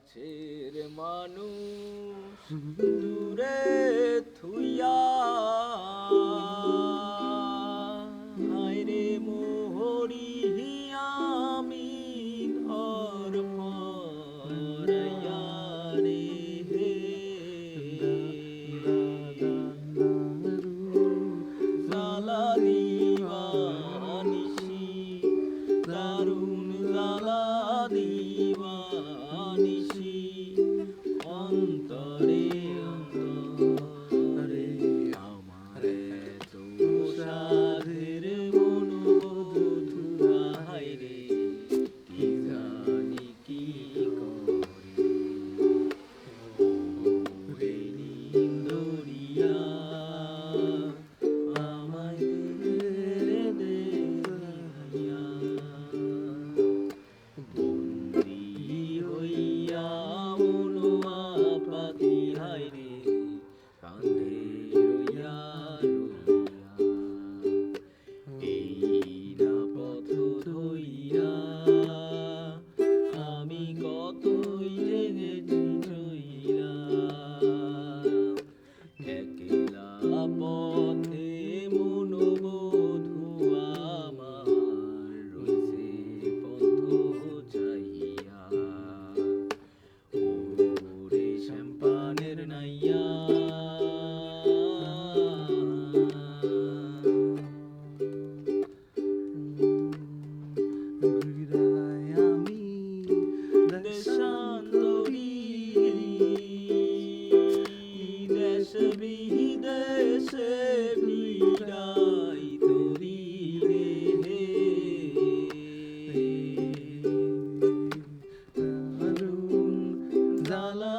কাছের মানুষ দূরে থুইয়া হায়রে মোহরি আমি ঘর পরাইয়া রে জালা দিবানিশি দারুণ জালা দিবানিশি অন্তরে অন্তরে আমারে তো সাধের মনোবধু হায়রে কি জানি কি করে ওরে নিন্দরিয়া আমায় দে দেখিয়া বন্দি হইয়া মনোয়া পাতি হায়রে কান্দে রইয়া রইয়া এই না পথ ধইরা আমি কতই জেগেছি জইরা একলা পথে মনোবধু আমার রইছে পথ চাহিয়া ওরে শ্যাম্পানের নাইয়া ঘুরায় আমি দেশান্তরী দেশ বিদেশে বিদায় তরি রে দারুণ জ্বালা